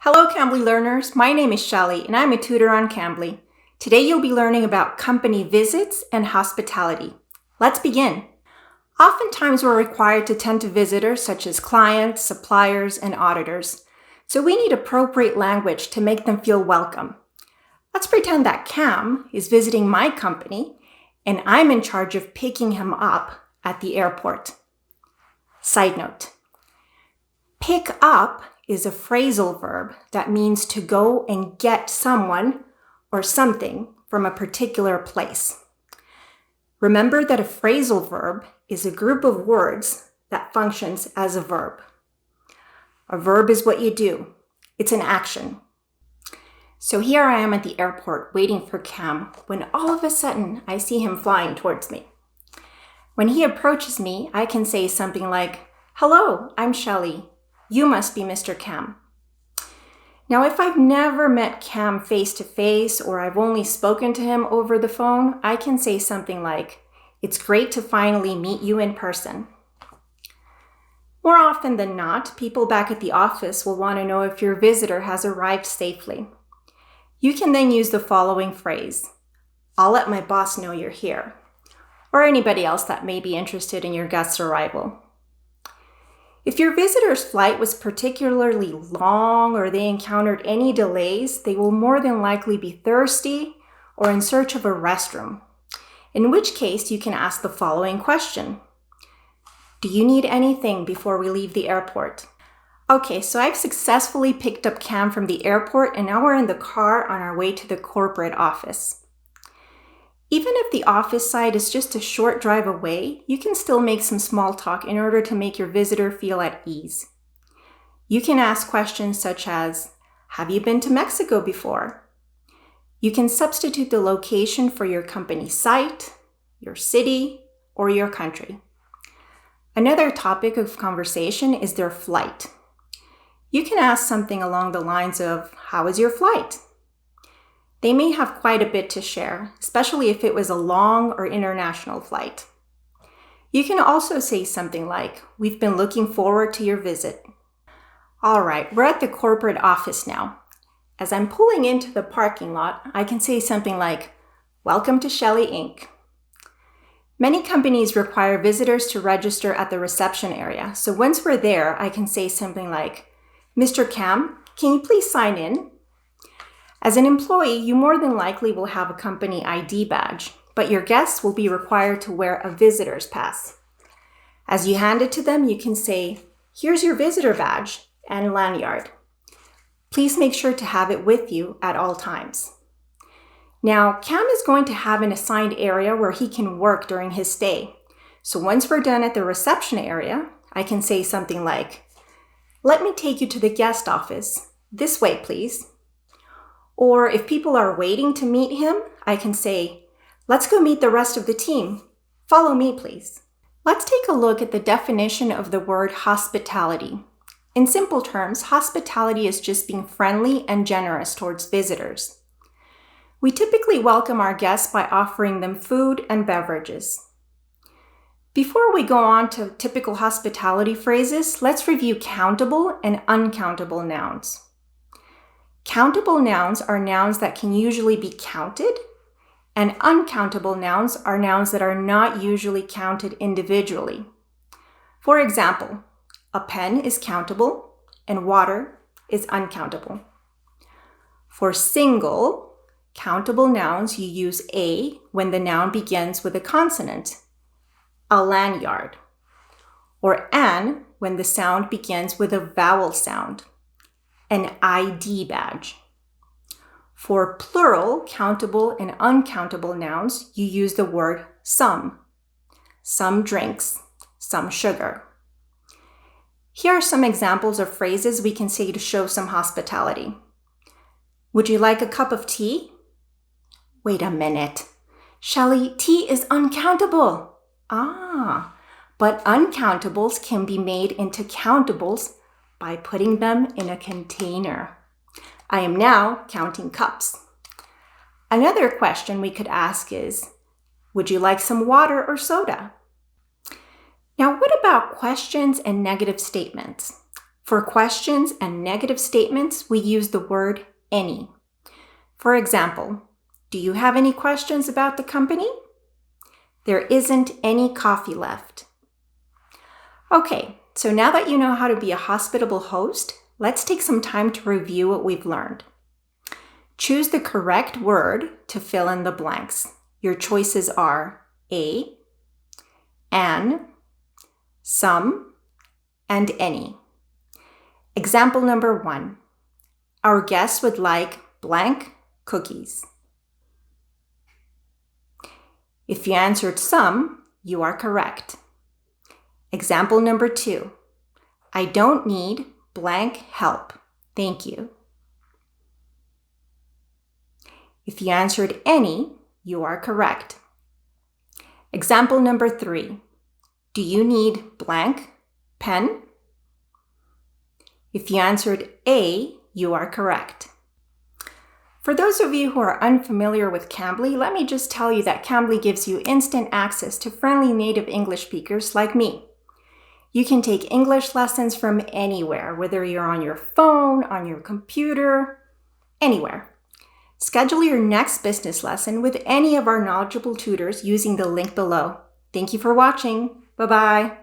Hello, Cambly learners. My name is Shelly, and I'm a tutor on Cambly. Today, you'll be learning about company visits and hospitality. Let's begin. Oftentimes, we're required to tend to visitors such as clients, suppliers, and auditors. So we need appropriate language to make them feel welcome. Let's pretend that Cam is visiting my company, and I'm in charge of picking him up at the airport. Side note, pick up is a phrasal verb that means to go and get someone or something from a particular place. Remember that a phrasal verb is a group of words that functions as a verb. A verb is what you do. It's an action. So here I am at the airport waiting for Cam when all of a sudden I see him flying towards me. When he approaches me, I can say something like, "Hello, I'm Shelly. You must be Mr. Cam." Now, if I've never met Cam face to face or I've only spoken to him over the phone, I can say something like, "It's great to finally meet you in person." More often than not, people back at the office will want to know if your visitor has arrived safely. You can then use the following phrase, "I'll let my boss know you're here," or anybody else that may be interested in your guest's arrival. If your visitor's flight was particularly long or they encountered any delays, they will more than likely be thirsty or in search of a restroom, in which case you can ask the following question. Do you need anything before we leave the airport? Okay, so I've successfully picked up Cam from the airport and now we're in the car on our way to the corporate office. Even if the office side is just a short drive away, you can still make some small talk in order to make your visitor feel at ease. You can ask questions such as, "Have you been to Mexico before?" You can substitute the location for your company site, your city, or your country. Another topic of conversation is their flight. You can ask something along the lines of, "How was your flight?" They may have quite a bit to share, especially if it was a long or international flight. You can also say something like, "We've been looking forward to your visit." All right, we're at the corporate office now. As I'm pulling into the parking lot, I can say something like, "Welcome to Shelly Inc." Many companies require visitors to register at the reception area, so once we're there, I can say something like, "Mr. Cam, can you please sign in?" As an employee, you more than likely will have a company ID badge, but your guests will be required to wear a visitor's pass. As you hand it to them, you can say, "Here's your visitor badge and lanyard. Please make sure to have it with you at all times." Now, Cam is going to have an assigned area where he can work during his stay. So once we're done at the reception area, I can say something like, "Let me take you to the guest office. This way, please." Or if people are waiting to meet him, I can say, "Let's go meet the rest of the team. Follow me, please." Let's take a look at the definition of the word hospitality. In simple terms, hospitality is just being friendly and generous towards visitors. We typically welcome our guests by offering them food and beverages. Before we go on to typical hospitality phrases, let's review countable and uncountable nouns. Countable nouns are nouns that can usually be counted, and uncountable nouns are nouns that are not usually counted individually. For example, a pen is countable and water is uncountable. For single, countable nouns, you use a when the noun begins with a consonant, a lanyard, or an when the sound begins with a vowel sound, an ID badge. For plural, countable and uncountable nouns, you use the word some. Some drinks, some sugar. Here are some examples of phrases we can say to show some hospitality. Would you like a cup of tea? Wait a minute. Shelly, tea is uncountable. But uncountables can be made into countables by putting them in a container. I am now counting cups. Another question we could ask is, would you like some water or soda? Now, what about questions and negative statements? For questions and negative statements, we use the word any. For example, do you have any questions about the company? There isn't any coffee left. Okay, so now that you know how to be a hospitable host, let's take some time to review what we've learned. Choose the correct word to fill in the blanks. Your choices are a, an, some, and any. Example number 1. Our guests would like blank cookies. If you answered some, you are correct. Example number 2. I don't need blank help. Thank you. If you answered any, you are correct. Example number 3. Do you need blank pen? If you answered A, you are correct. For those of you who are unfamiliar with Cambly, let me just tell you that Cambly gives you instant access to friendly native English speakers like me. You can take English lessons from anywhere, whether you're on your phone, on your computer, anywhere. Schedule your next business lesson with any of our knowledgeable tutors using the link below. Thank you for watching. Bye-bye.